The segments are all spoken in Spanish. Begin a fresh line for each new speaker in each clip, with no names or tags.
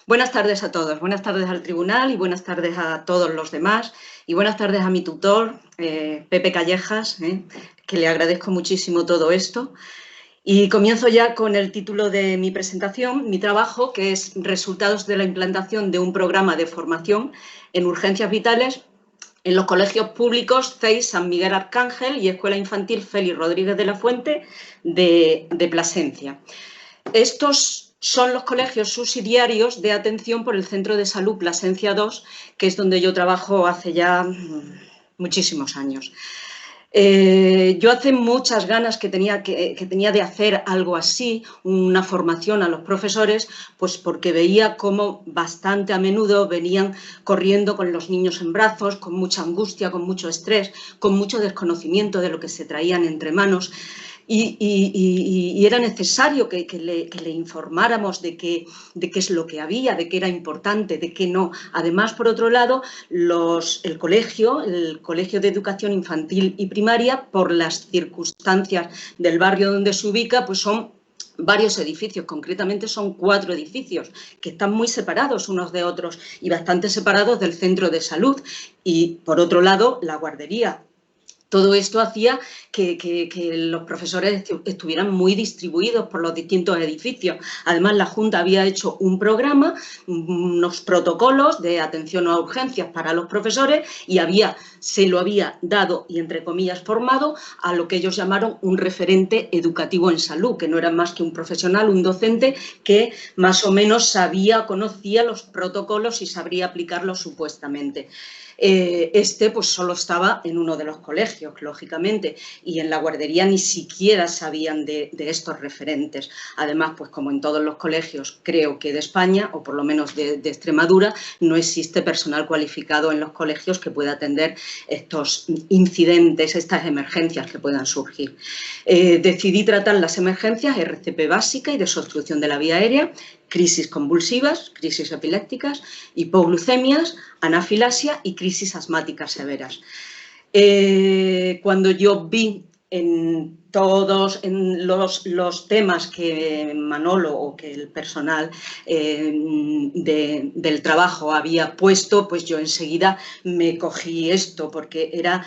buenas tardes a todos, buenas tardes al tribunal y buenas tardes a todos los demás y buenas tardes a mi tutor, Pepe Callejas, que le agradezco muchísimo todo esto. Y comienzo ya con el título de mi presentación, mi trabajo, que es Resultados de la implantación de un programa de formación en urgencias vitales en los colegios públicos CEIS San Miguel Arcángel y Escuela Infantil Félix Rodríguez de la Fuente de Plasencia. Estos son los colegios subsidiarios de atención por el Centro de Salud Plasencia 2, que es donde yo trabajo hace ya muchísimos años. Yo hace muchas ganas que tenía de hacer algo así, una formación a los profesores, pues porque veía cómo bastante a menudo venían corriendo con los niños en brazos, con mucha angustia, con mucho estrés, con mucho desconocimiento de lo que se traían entre manos. Y era necesario que le informáramos de qué es lo que había, de qué era importante, de qué no. Además, por otro lado, el Colegio de Educación Infantil y Primaria, por las circunstancias del barrio donde se ubica, pues son varios edificios, concretamente son 4 edificios que están muy separados unos de otros y bastante separados del centro de salud. Y, por otro lado, la guardería. Todo esto hacía que los profesores estuvieran muy distribuidos por los distintos edificios. Además, la Junta había hecho un programa, unos protocolos de atención a urgencias para los profesores y se lo había dado y, entre comillas, formado a lo que ellos llamaron un referente educativo en salud, que no era más que un profesional, un docente que más o menos conocía los protocolos y sabría aplicarlos supuestamente. Pues solo estaba en uno de los colegios, lógicamente, y en la guardería ni siquiera sabían de estos referentes. Además, pues como en todos los colegios, creo que de España, o por lo menos de Extremadura, no existe personal cualificado en los colegios que pueda atender estos incidentes, estas emergencias que puedan surgir. Decidí tratar las emergencias RCP básica y desobstrucción de la vía aérea, crisis convulsivas, crisis epilépticas, hipoglucemias, anafilaxia y crisis asmáticas severas. Cuando yo vi en todos los temas que Manolo o que el personal del trabajo había puesto, pues yo enseguida me cogí esto, porque era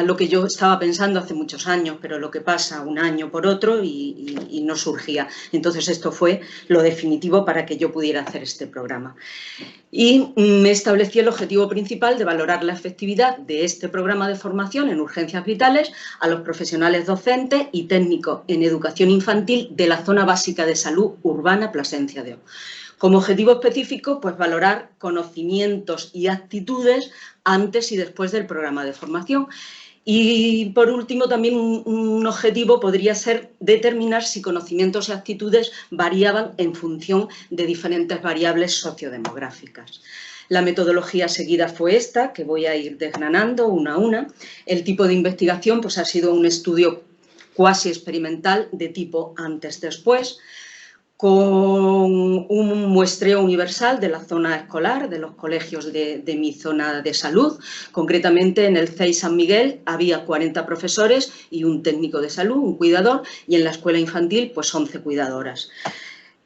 lo que yo estaba pensando hace muchos años, pero lo que pasa un año por otro y no surgía. Entonces esto fue lo definitivo para que yo pudiera hacer este programa. Y me establecí el objetivo principal de valorar la efectividad de este programa de formación en urgencias vitales a los profesionales docentes y técnicos en educación infantil de la zona básica de salud urbana Plasencia de O. Como objetivo específico, pues valorar conocimientos y actitudes antes y después del programa de formación. Y, por último, también un objetivo podría ser determinar si conocimientos y actitudes variaban en función de diferentes variables sociodemográficas. La metodología seguida fue esta, que voy a ir desgranando una a una. El tipo de investigación pues, ha sido un estudio cuasi experimental de tipo antes-después, con un muestreo universal de la zona escolar, de los colegios de mi zona de salud. Concretamente, en el CEIS San Miguel había 40 profesores y un técnico de salud, un cuidador, y en la escuela infantil, pues 11 cuidadoras.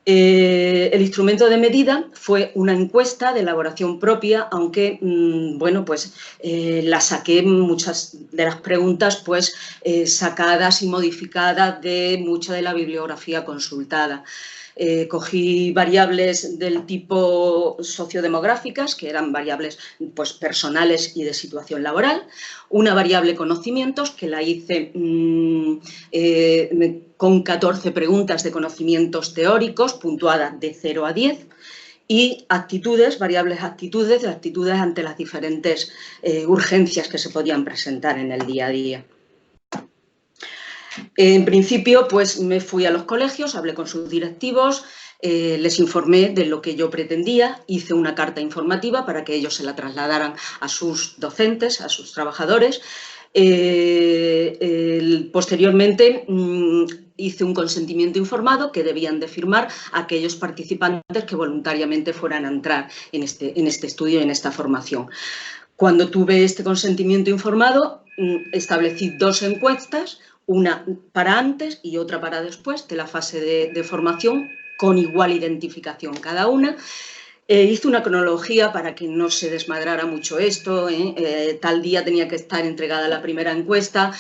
El instrumento de medida fue una encuesta de elaboración propia, aunque, bueno, pues la saqué muchas de las preguntas, pues sacadas y modificadas de mucha de la bibliografía consultada. Cogí variables del tipo sociodemográficas, que eran variables pues, personales y de situación laboral, una variable conocimientos, que la hice con 14 preguntas de conocimientos teóricos, puntuadas de 0 a 10, y actitudes, variables actitudes, de actitudes ante las diferentes urgencias que se podían presentar en el día a día. En principio, pues me fui a los colegios, hablé con sus directivos, les informé de lo que yo pretendía, hice una carta informativa para que ellos se la trasladaran a sus docentes, a sus trabajadores. Posteriormente hice un consentimiento informado que debían de firmar aquellos participantes que voluntariamente fueran a entrar en este estudio, en esta formación. Cuando tuve este consentimiento informado, establecí 2 encuestas, una para antes y otra para después de la fase de formación, con igual identificación cada una. Hice una cronología para que no se desmadrara mucho esto, tal día tenía que estar entregada la primera encuesta,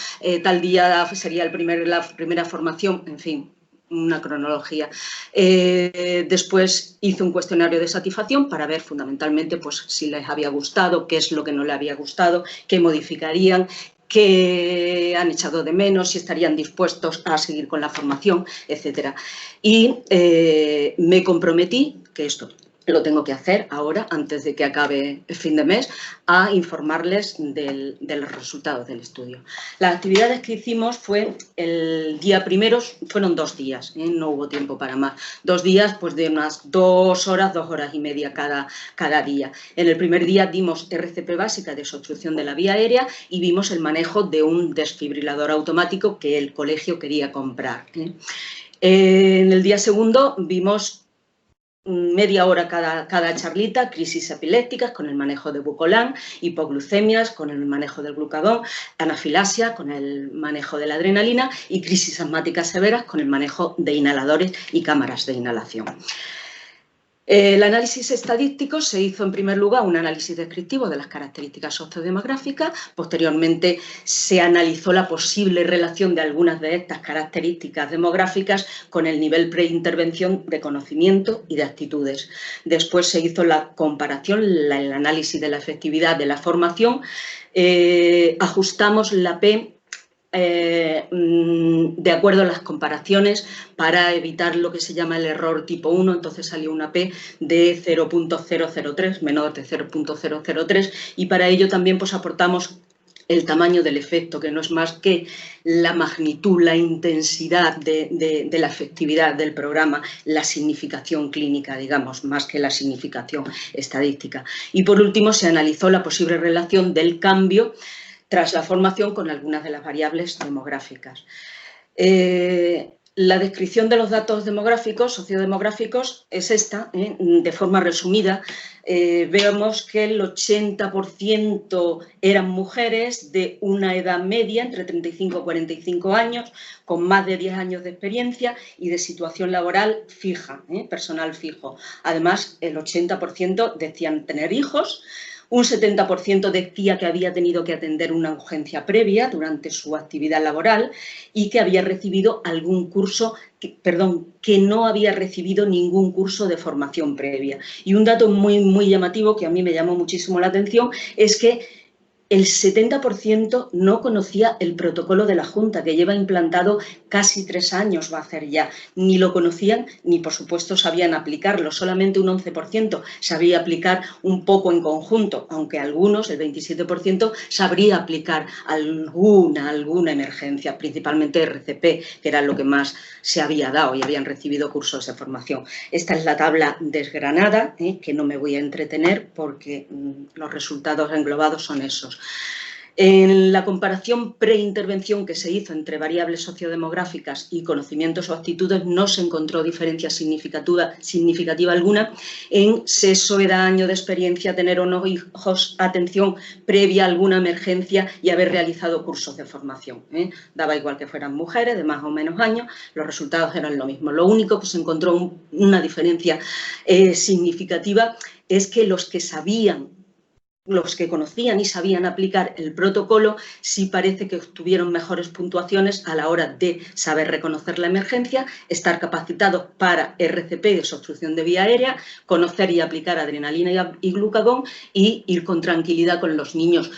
tal día sería la primera formación, en fin, una cronología. Después hice un cuestionario de satisfacción para ver fundamentalmente pues, si les había gustado, qué es lo que no les había gustado, qué modificarían, qué han echado de menos, si estarían dispuestos a seguir con la formación, etc. Y me comprometí, que esto lo tengo que hacer ahora, antes de que acabe el fin de mes, a informarles de los resultados del estudio. Las actividades que hicimos fue el día primero, fueron 2 días, no hubo tiempo para más. 2 días pues de unas 2 horas, 2 horas y media cada día. En el primer día dimos RCP básica, desobstrucción de la vía aérea, y vimos el manejo de un desfibrilador automático que el colegio quería comprar. En el día segundo vimos media hora cada charlita, crisis epilépticas con el manejo de Bucolan, hipoglucemias con el manejo del glucagón, anafilasia con el manejo de la adrenalina y crisis asmáticas severas con el manejo de inhaladores y cámaras de inhalación. El análisis estadístico se hizo en primer lugar un análisis descriptivo de las características sociodemográficas, posteriormente se analizó la posible relación de algunas de estas características demográficas con el nivel preintervención de conocimiento y de actitudes. Después se hizo la comparación, el análisis de la efectividad de la formación, ajustamos la P de acuerdo a las comparaciones para evitar lo que se llama el error tipo 1, entonces salió una P de 0.003, menor de 0.003, y para ello también pues aportamos el tamaño del efecto, que no es más que la magnitud, la intensidad de la efectividad del programa, la significación clínica, digamos, más que la significación estadística. Y por último se analizó la posible relación del cambio tras la formación con algunas de las variables demográficas. La descripción de los datos demográficos, sociodemográficos, es esta, de forma resumida. Vemos que el 80% eran mujeres de una edad media, entre 35 y 45 años, con más de 10 años de experiencia y de situación laboral fija, personal fijo. Además, el 80% decían tener hijos. Un 70% decía que había tenido que atender una urgencia previa durante su actividad laboral y que había recibido algún curso, que no había recibido ningún curso de formación previa. Y un dato muy llamativo que a mí me llamó muchísimo la atención es que el 70% no conocía el protocolo de la Junta, que lleva implantado casi 3 años, va a hacer ya. Ni lo conocían, ni por supuesto sabían aplicarlo. Solamente un 11% sabía aplicar un poco en conjunto, aunque algunos, el 27%, sabría aplicar alguna emergencia, principalmente RCP, que era lo que más se había dado y habían recibido cursos de formación. Esta es la tabla desgranada, que no me voy a entretener porque los resultados englobados son esos. En la comparación preintervención que se hizo entre variables sociodemográficas y conocimientos o actitudes no se encontró diferencia significativa alguna en sexo, edad, año de experiencia, tener o no hijos, atención previa a alguna emergencia y haber realizado cursos de formación. Daba igual que fueran mujeres de más o menos años, los resultados eran lo mismo. Lo único que se encontró una diferencia significativa es que los que conocían y sabían aplicar el protocolo sí parece que obtuvieron mejores puntuaciones a la hora de saber reconocer la emergencia, estar capacitados para RCP, desobstrucción de vía aérea, conocer y aplicar adrenalina y glucagón y ir con tranquilidad con los niños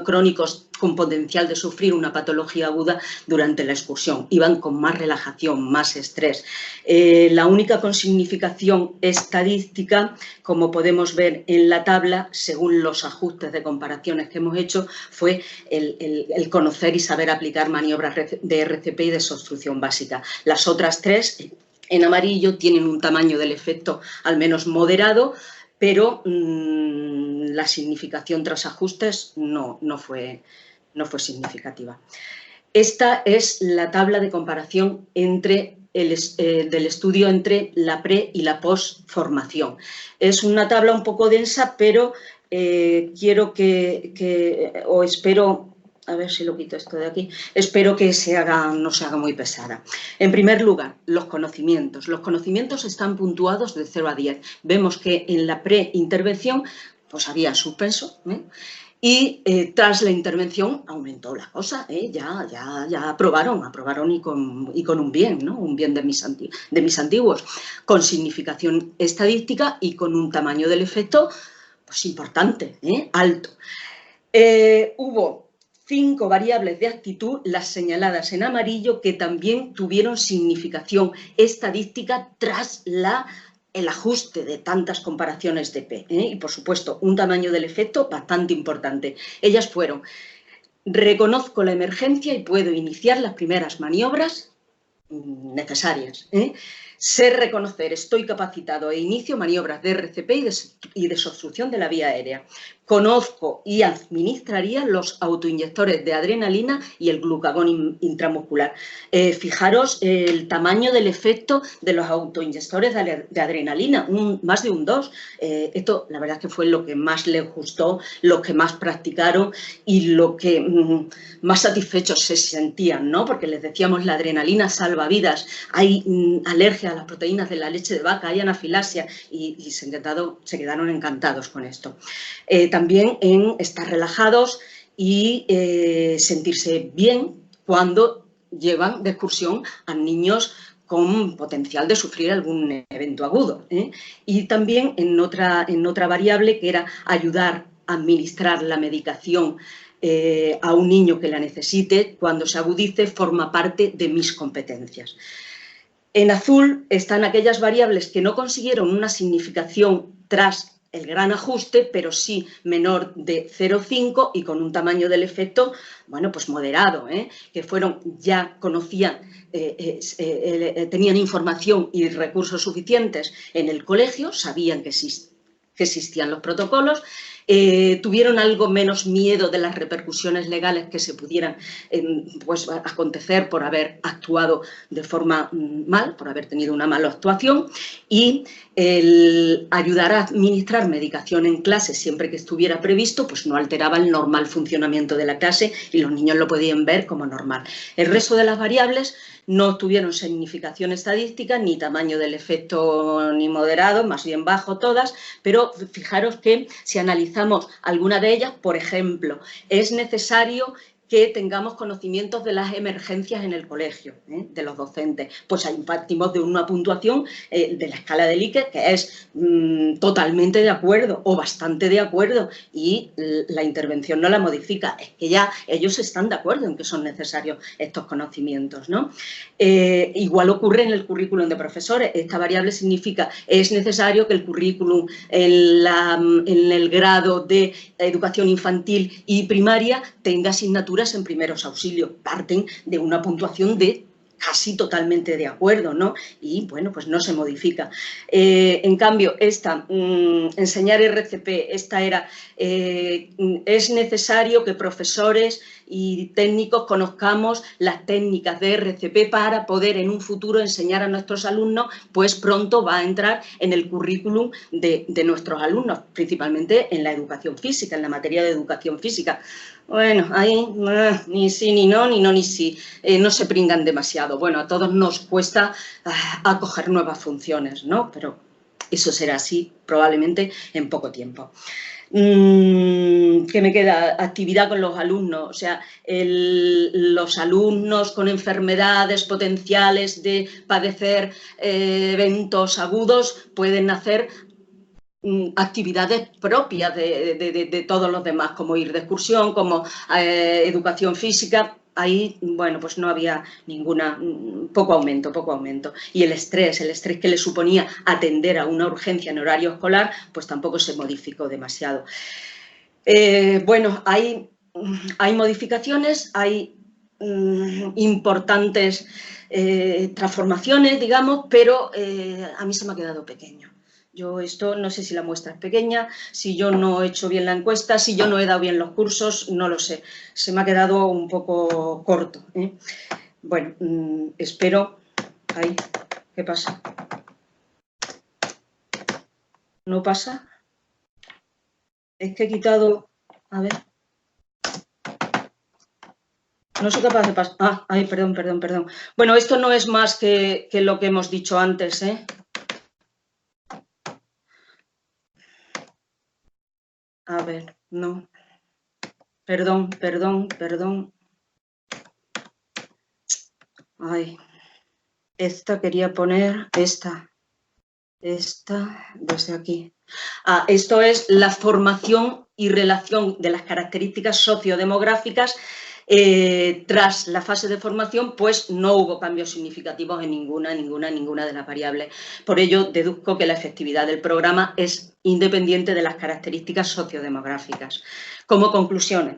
crónicos con potencial de sufrir una patología aguda durante la excursión. Iban con más relajación, más estrés. La única con significación estadística, como podemos ver en la tabla, según los ajustes de comparaciones que hemos hecho, fue el conocer y saber aplicar maniobras de RCP y desobstrucción básica. Las otras 3, en amarillo, tienen un tamaño del efecto al menos moderado, pero la significación tras ajustes no fue significativa. Esta es la tabla de comparación del estudio entre la pre y la post-formación. Es una tabla un poco densa, pero quiero espero a ver si lo quito esto de aquí, espero que no se haga muy pesada. En primer lugar, los conocimientos. Los conocimientos están puntuados de 0 a 10. Vemos que en la preintervención pues había suspenso, y tras la intervención aumentó la cosa, ya aprobaron y con un bien, ¿no? Un bien de mis antiguos, con significación estadística y con un tamaño del efecto pues importante, alto. Hubo 5 variables de actitud, las señaladas en amarillo, que también tuvieron significación estadística tras el ajuste de tantas comparaciones de P. Y, por supuesto, un tamaño del efecto bastante importante. Ellas fueron: reconozco la emergencia y puedo iniciar las primeras maniobras necesarias. Sé reconocer, estoy capacitado e inicio maniobras de RCP y de obstrucción de la vía aérea. Conozco y administraría los autoinyectores de adrenalina y el glucagón intramuscular. Fijaros el tamaño del efecto de los autoinyectores de adrenalina, más de un 2. Esto, la verdad, es que fue lo que más les gustó, lo que más practicaron y lo que más satisfechos se sentían, ¿no? Porque les decíamos, la adrenalina salva vidas, hay alergia a las proteínas de la leche de vaca, hay anafilaxia, y se quedaron encantados con esto. También en estar relajados y sentirse bien cuando llevan de excursión a niños con potencial de sufrir algún evento agudo. Y también en otra variable, que era ayudar a administrar la medicación a un niño que la necesite cuando se agudice, forma parte de mis competencias. En azul están aquellas variables que no consiguieron una significación tras el gran ajuste, pero sí menor de 0,5 y con un tamaño del efecto, bueno, pues moderado, que ya conocían, tenían información y recursos suficientes en el colegio, sabían que existían los protocolos, tuvieron algo menos miedo de las repercusiones legales que se pudieran pues, acontecer por haber actuado de forma mal, por haber tenido una mala actuación, y el ayudar a administrar medicación en clase siempre que estuviera previsto, pues no alteraba el normal funcionamiento de la clase y los niños lo podían ver como normal. El resto de las variables no tuvieron significación estadística, ni tamaño del efecto ni moderado, más bien bajo todas, pero fijaros que si analizamos alguna de ellas, por ejemplo, es necesario que tengamos conocimientos de las emergencias en el colegio, de los docentes. Pues ahí partimos de una puntuación de la escala de Likert que es totalmente de acuerdo o bastante de acuerdo, y la intervención no la modifica. Es que ya ellos están de acuerdo en que son necesarios estos conocimientos, ¿no? Igual ocurre en el currículum de profesores. Esta variable significa: es necesario que el currículum en el grado de educación infantil y primaria tenga asignaturas en primeros auxilios. Parten de una puntuación de casi totalmente de acuerdo, ¿no? Y, bueno, pues no se modifica. En cambio, enseñar RCP, esta era, es necesario que profesores y técnicos conozcamos las técnicas de RCP para poder en un futuro enseñar a nuestros alumnos, pues pronto va a entrar en el currículum de nuestros alumnos, principalmente en la educación física, en la materia de educación física. Bueno, ahí ni sí, ni no, ni sí. No se pringan demasiado. Bueno, a todos nos cuesta acoger nuevas funciones, ¿no? Pero eso será así probablemente en poco tiempo. ¿Qué me queda? Actividad con los alumnos. O sea, los alumnos con enfermedades potenciales de padecer eventos agudos pueden hacer actividades propias de todos los demás, como ir de excursión, como educación física. Ahí, bueno, pues no había poco aumento. Y el estrés que le suponía atender a una urgencia en horario escolar, pues tampoco se modificó demasiado. Bueno, hay modificaciones, hay importantes transformaciones, digamos, pero a mí se me ha quedado pequeño. Yo esto no sé si la muestra es pequeña, si yo no he hecho bien la encuesta, si yo no he dado bien los cursos, no lo sé. Se me ha quedado un poco corto. Bueno, espero... Ahí, ¿qué pasa? ¿No pasa? Es que he quitado... A ver... No soy capaz de pasar. Ah, ay, perdón. Bueno, esto no es más que lo que hemos dicho antes, ¿eh? A ver, no. Perdón. Ay, esta quería poner, esta desde aquí. Ah, esto es la formación y relación de las características sociodemográficas. Tras la fase de formación, pues no hubo cambios significativos en ninguna de las variables. Por ello, deduzco que la efectividad del programa es independiente de las características sociodemográficas. Como conclusiones,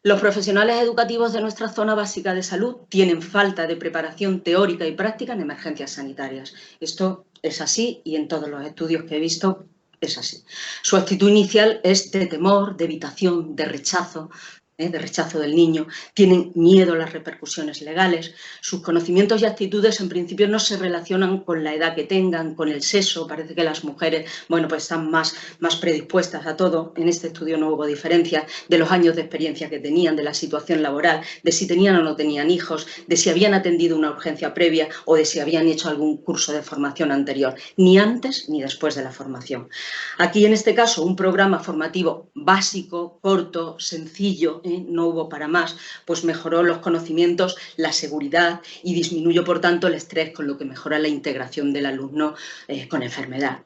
los profesionales educativos de nuestra zona básica de salud tienen falta de preparación teórica y práctica en emergencias sanitarias. Esto es así y en todos los estudios que he visto es así. Su actitud inicial es de temor, de evitación, de rechazo del niño, tienen miedo a las repercusiones legales, sus conocimientos y actitudes en principio no se relacionan con la edad que tengan, con el sexo, parece que las mujeres, bueno, pues están más predispuestas a todo, en este estudio no hubo diferencias, de los años de experiencia que tenían, de la situación laboral, de si tenían o no tenían hijos, de si habían atendido una urgencia previa o de si habían hecho algún curso de formación anterior, ni antes ni después de la formación. Aquí, en este caso, un programa formativo básico, corto, sencillo, no hubo para más, pues mejoró los conocimientos, la seguridad y disminuyó, por tanto, el estrés, con lo que mejora la integración del alumno con enfermedad.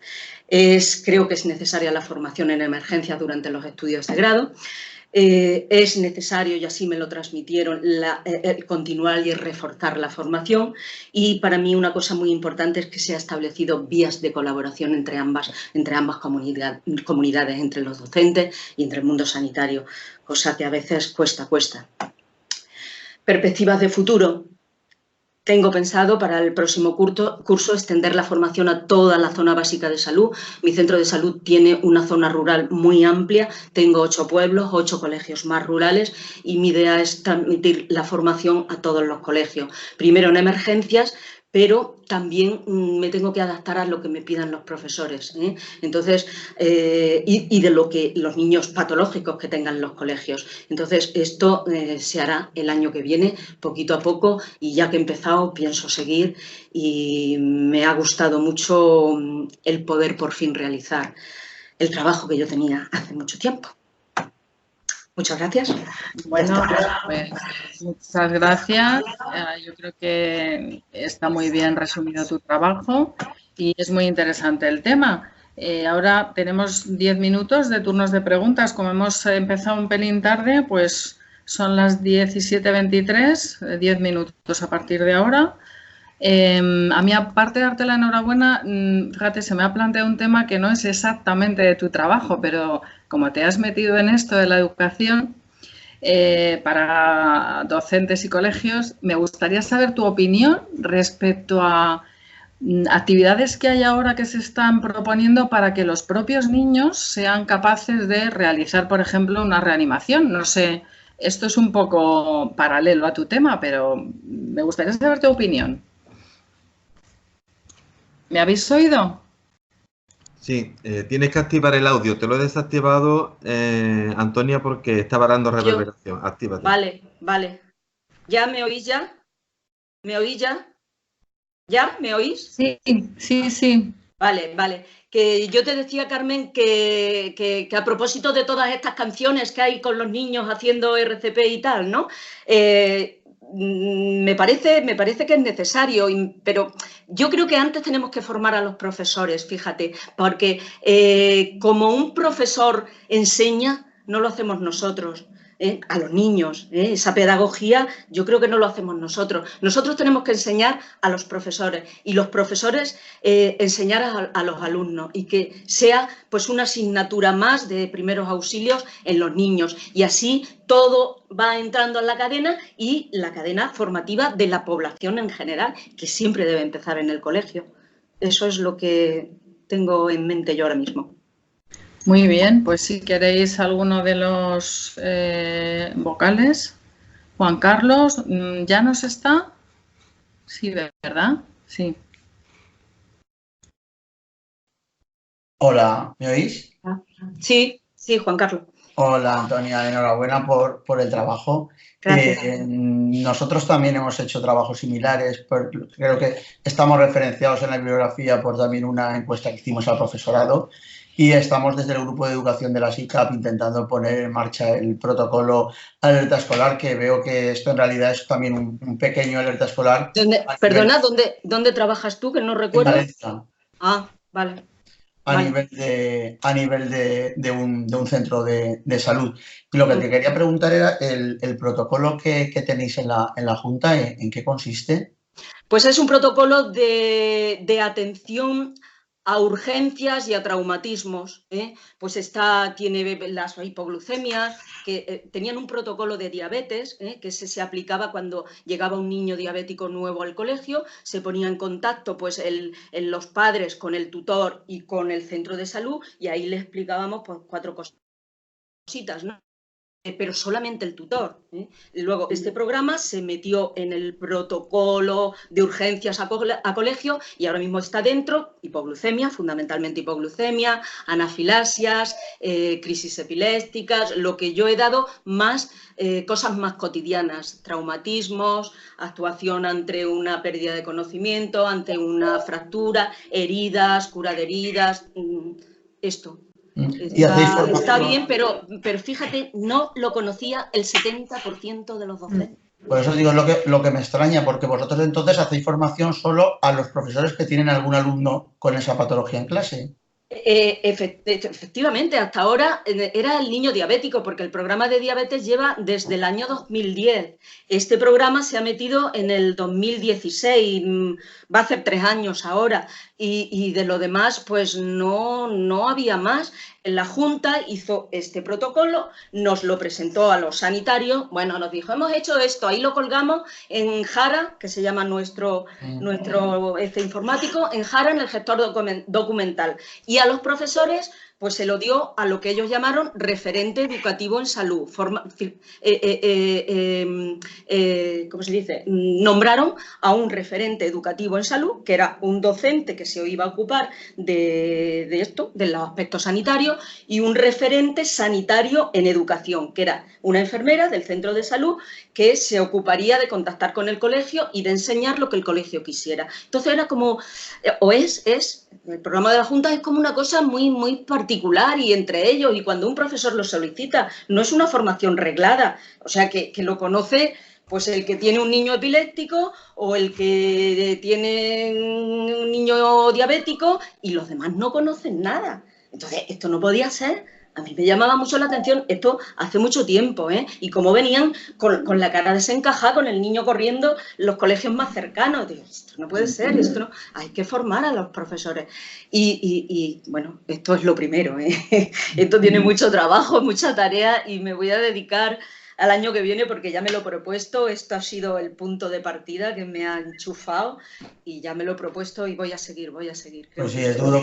Creo que es necesaria la formación en emergencias durante los estudios de grado. Es necesario, y así me lo transmitieron, continuar y reforzar la formación, y para mí una cosa muy importante es que se han establecido vías de colaboración entre ambas comunidades, entre los docentes y entre el mundo sanitario, cosa que a veces cuesta. Perspectivas de futuro. Tengo pensado para el próximo curso extender la formación a toda la zona básica de salud. Mi centro de salud tiene una zona rural muy amplia, tengo 8 pueblos, 8 colegios más rurales y mi idea es transmitir la formación a todos los colegios. Primero en emergencias, pero también me tengo que adaptar a lo que me pidan los profesores, ¿eh? Entonces, y de lo que los niños patológicos que tengan los colegios. Entonces, esto se hará el año que viene, poquito a poco, y ya que he empezado, pienso seguir y me ha gustado mucho el poder por fin realizar el trabajo que yo tenía hace mucho tiempo. Muchas gracias.
Bueno, pues muchas gracias. Yo creo que está muy bien resumido tu trabajo y es muy interesante el tema. Ahora tenemos 10 minutos de turnos de preguntas. Como hemos empezado un pelín tarde, pues son las 17:23, 10 minutos a partir de ahora. A mí, aparte de darte la enhorabuena, fíjate, se me ha planteado un tema que no es exactamente de tu trabajo, pero como te has metido en esto de la educación, para docentes y colegios, me gustaría saber tu opinión respecto a actividades que hay ahora que se están proponiendo para que los propios niños sean capaces de realizar, por ejemplo, una reanimación. No sé, esto es un poco paralelo a tu tema, pero me gustaría saber tu opinión. ¿Me habéis oído?
Sí, tienes que activar el audio. Te lo he desactivado, Antonia, porque estaba dando reverberación. Actívate.
Vale. ¿Ya me oís ya? ¿Me oís ya? ¿Ya? ¿Me oís?
Sí.
Vale. Que yo te decía, Carmen, que a propósito de todas estas canciones que hay con los niños haciendo RCP y tal, ¿no? Me parece que es necesario, pero yo creo que antes tenemos que formar a los profesores, fíjate, porque como un profesor enseña, no lo hacemos nosotros. A los niños, esa pedagogía yo creo que no lo hacemos nosotros. Nosotros tenemos que enseñar a los profesores y los profesores enseñar a los alumnos y que sea pues una asignatura más de primeros auxilios en los niños, y así todo va entrando en la cadena y la cadena formativa de la población en general, que siempre debe empezar en el colegio. Eso es lo que tengo en mente yo ahora mismo.
Muy bien, pues si queréis alguno de los vocales. Juan Carlos, ¿ya nos está? Sí, ¿verdad? Sí.
Hola, ¿me oís?
Sí, Juan Carlos.
Hola, Antonia, enhorabuena por el trabajo. Nosotros también hemos hecho trabajos similares, creo que estamos referenciados en la bibliografía por también una encuesta que hicimos al profesorado y estamos desde el grupo de educación de la SICAP intentando poner en marcha el protocolo alerta escolar, que veo que esto en realidad es también un pequeño alerta escolar.
Perdona, ¿dónde trabajas tú? Que no recuerdo.
En Valencia.
Ah, vale.
A nivel de un centro de salud. Y lo que te quería preguntar era el protocolo que tenéis en la Junta, ¿en qué consiste?
Pues es un protocolo de atención a urgencias y a traumatismos, ¿eh? Pues tiene las hipoglucemias, que tenían un protocolo de diabetes, que se aplicaba cuando llegaba un niño diabético nuevo al colegio, se ponía en contacto pues los padres con el tutor y con el centro de salud y ahí le explicábamos pues 4 cositas, ¿no? Pero solamente el tutor. Luego, este programa se metió en el protocolo de urgencias a colegio y ahora mismo está dentro hipoglucemia, fundamentalmente hipoglucemia, anafilasias, crisis epilépticas, lo que yo he dado más, cosas más cotidianas, traumatismos, actuación ante una pérdida de conocimiento, ante una fractura, heridas, cura de heridas, esto. Está bien, pero fíjate, no lo conocía el 70% de los docentes.
Por eso digo lo que me extraña, porque vosotros entonces hacéis formación solo a los profesores que tienen algún alumno con esa patología en clase.
Efectivamente, hasta ahora era el niño diabético, porque el programa de diabetes lleva desde el año 2010. Este programa se ha metido en el 2016, va a hacer 3 años ahora, y de lo demás, pues no había más. La Junta hizo este protocolo, nos lo presentó a los sanitarios, bueno, nos dijo, hemos hecho esto, ahí lo colgamos en Jara, que se llama nuestro informático, en Jara, en el gestor documental. Y a los profesores pues se lo dio a lo que ellos llamaron referente educativo en salud. ¿Cómo se dice? Nombraron a un referente educativo en salud, que era un docente que se iba a ocupar de esto, de los aspectos sanitarios, y un referente sanitario en educación, que era una enfermera del centro de salud que se ocuparía de contactar con el colegio y de enseñar lo que el colegio quisiera. Entonces era como, el programa de la Junta es como una cosa muy particular y entre ellos, y cuando un profesor lo solicita, no es una formación reglada, o sea que lo conoce pues el que tiene un niño epiléptico o el que tiene un niño diabético y los demás no conocen nada. Entonces, esto no podía ser. A mí me llamaba mucho la atención esto hace mucho tiempo, y cómo venían con la cara desencajada, con el niño corriendo los colegios más cercanos. Digo, esto no puede ser, esto no, hay que formar a los profesores. Y bueno, esto es lo primero, Esto tiene mucho trabajo, mucha tarea y me voy a dedicar al año que viene porque ya me lo he propuesto. Esto ha sido el punto de partida que me ha enchufado y ya me lo he propuesto y voy a seguir.
Pues sí, es duro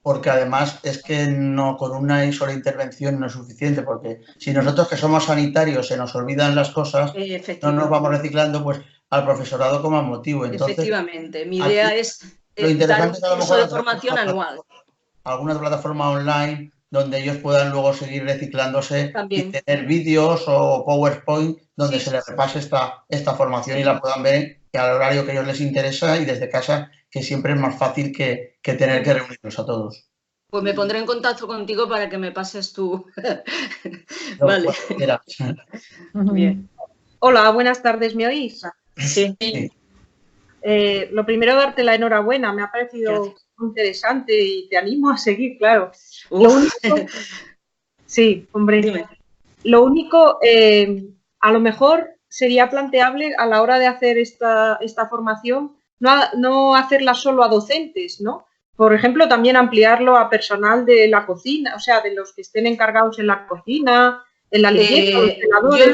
porque además es que no con una sola intervención no es suficiente, porque si nosotros que somos sanitarios se nos olvidan las cosas, no nos vamos reciclando, pues al profesorado como motivo. Entonces,
efectivamente, mi idea es
dar
un curso de formación anual.
Alguna plataforma online donde ellos puedan luego seguir reciclándose
también.
Y tener vídeos o PowerPoint donde se les repase esta formación y la puedan ver al horario que a ellos les interesa y desde casa, que siempre es más fácil que tener que reunirnos a todos.
Pues me pondré en contacto contigo para que me pases tú. Vale.
Bien. Hola, buenas tardes, ¿me oís?
Sí.
Lo primero, darte la enhorabuena, me ha parecido muy interesante y te animo a seguir, claro. Lo único, sí, hombre.
Dime.
Lo único, a lo mejor sería planteable a la hora de hacer esta formación no hacerla solo a docentes, ¿no? Por ejemplo, también ampliarlo a personal de la cocina, o sea, de los que estén encargados en la cocina, en la leyenda, los celadores.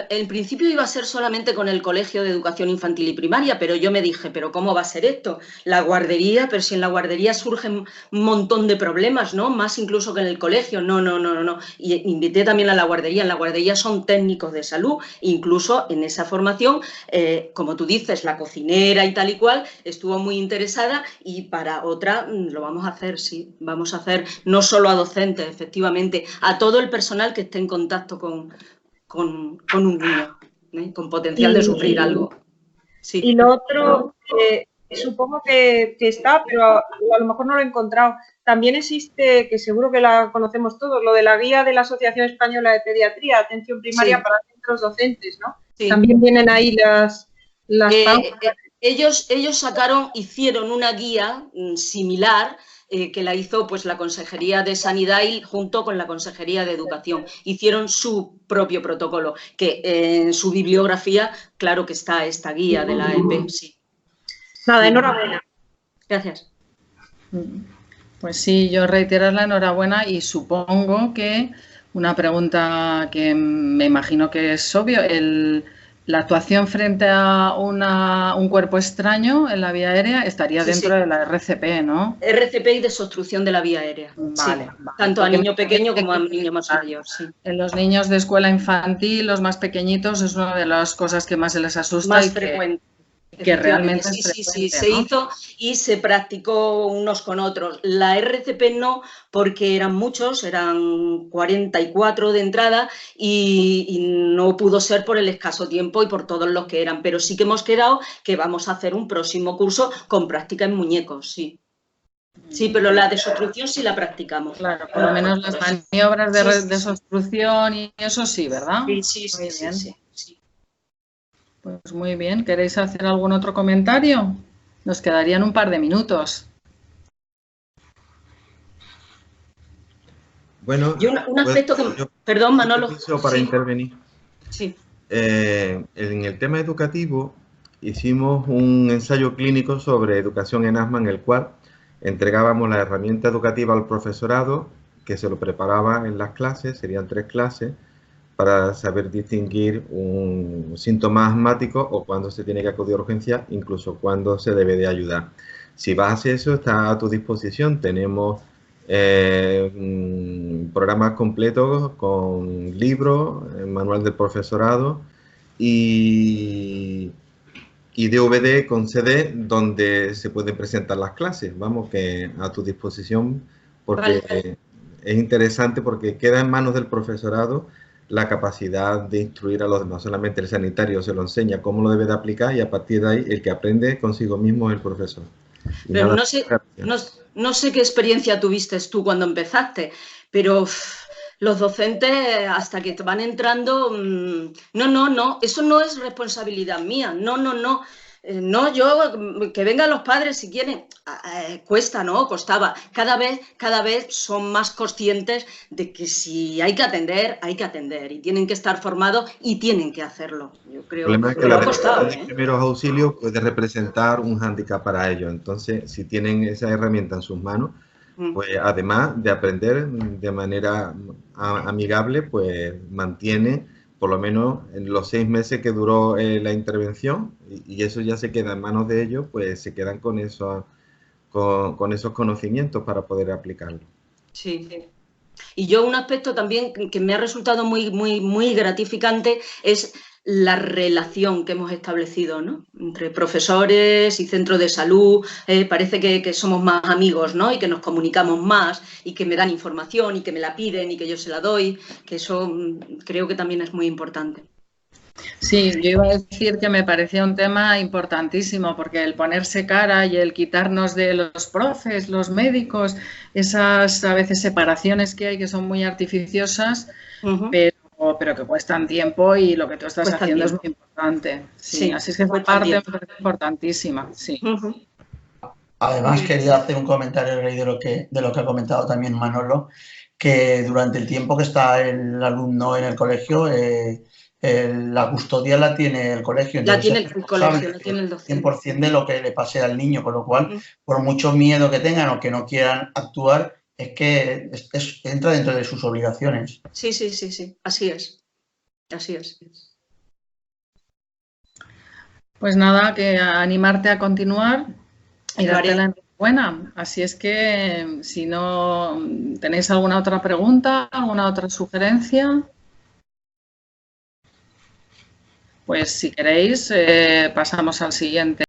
En principio iba a ser solamente con el Colegio de Educación Infantil y Primaria, pero yo me dije, ¿pero cómo va a ser esto? La guardería, pero si en la guardería surgen un montón de problemas, ¿no? Más incluso que en el colegio. No. Y invité también a la guardería. En la guardería son técnicos de salud. Incluso en esa formación, como tú dices, la cocinera y tal y cual estuvo muy interesada, y para otra lo vamos a hacer, sí. Vamos a hacer no solo a docentes, efectivamente, a todo el personal que esté en contacto con un niño, con potencial de sufrir algo. Sí.
Y lo otro, supongo que está, pero a lo mejor no lo he encontrado. También existe, que seguro que la conocemos todos, lo de la guía de la Asociación Española de Pediatría, atención primaria para centros docentes, ¿no? Sí. También vienen ahí las
ellos hicieron una guía similar, que la hizo pues la Consejería de Sanidad y junto con la Consejería de Educación. Hicieron su propio protocolo, que en su bibliografía, claro que está esta guía de la AEP, sí.
Nada, enhorabuena.
Gracias.
Pues sí, yo reiterar la enhorabuena, y supongo que una pregunta que me imagino que es obvio, la actuación frente a un cuerpo extraño en la vía aérea estaría dentro de la RCP, ¿no?
RCP y desobstrucción de la vía aérea. Vale. Tanto a niño pequeño como a niño más mayor, sí.
En los niños de escuela infantil, los más pequeñitos, es una de las cosas que más se les asusta.
Más frecuente.
Que realmente
sí, se hizo y se practicó unos con otros. La RCP no, porque eran muchos, eran 44 de entrada y no pudo ser por el escaso tiempo y por todos los que eran, pero sí que hemos quedado que vamos a hacer un próximo curso con práctica en muñecos, sí. Sí, pero la desobstrucción sí la practicamos.
Claro, por lo menos las maniobras de desobstrucción y eso sí, ¿verdad?
Sí.
Pues muy bien. ¿Queréis hacer algún otro comentario? Nos quedarían un par de minutos.
Bueno,
y un aspecto que... Perdón, Manolo.
Para intervenir.
Sí.
En el tema educativo hicimos un ensayo clínico sobre educación en asma, en el cual entregábamos la herramienta educativa al profesorado, que se lo preparaba en las clases, serían 3 clases, para saber distinguir un síntoma asmático o cuándo se tiene que acudir a urgencia, incluso cuándo se debe de ayudar. Si vas a hacer eso, está a tu disposición. Tenemos programas completos con libros, manual del profesorado y DVD con CD donde se pueden presentar las clases. Vamos, que a tu disposición, porque es interesante, porque queda en manos del profesorado la capacidad de instruir a los demás. Solamente el sanitario se lo enseña cómo lo debe de aplicar, y a partir de ahí el que aprende consigo mismo es el profesor.
Pero no sé qué experiencia tuviste tú cuando empezaste, pero los docentes, hasta que van entrando, no, eso no es responsabilidad mía, no, que vengan los padres si quieren. Cuesta, ¿no? Costaba. Cada vez son más conscientes de que si hay que atender, y tienen que estar formados y tienen que hacerlo. Yo creo
que la costado, de primeros auxilios puede representar un hándicap para ellos. Entonces, si tienen esa herramienta en sus manos, pues además de aprender de manera amigable, pues mantiene por lo menos en los 6 meses que duró la intervención, y eso ya se queda en manos de ellos, pues se quedan con esos conocimientos para poder aplicarlo.
Sí. Y yo un aspecto también que me ha resultado muy gratificante es la relación que hemos establecido, ¿no? Entre profesores y centros de salud. Parece que somos más amigos, ¿no? Y que nos comunicamos más, y que me dan información y que me la piden y que yo se la doy, que eso creo que también es muy importante.
Sí, yo iba a decir que me parecía un tema importantísimo, porque el ponerse cara y el quitarnos de los profes, los médicos, esas a veces separaciones que hay que son muy artificiosas, pero que cuestan tiempo, y lo que tú estás haciendo es muy importante. Sí, así es que esa parte me parece importantísima. Sí.
Además, quería hacer un comentario de lo que ha comentado también Manolo, que durante el tiempo que está el alumno en el colegio, la custodia la tiene el colegio.
La tiene el colegio, la tiene el docente.
100% de lo que le pase al niño, con lo cual, por mucho miedo que tengan o que no quieran actuar, es que entra dentro de sus obligaciones.
Sí, así es.
Pues nada, que animarte a continuar y darte la enhorabuena. Así es que si no tenéis alguna otra pregunta, alguna otra sugerencia, pues si queréis pasamos al siguiente.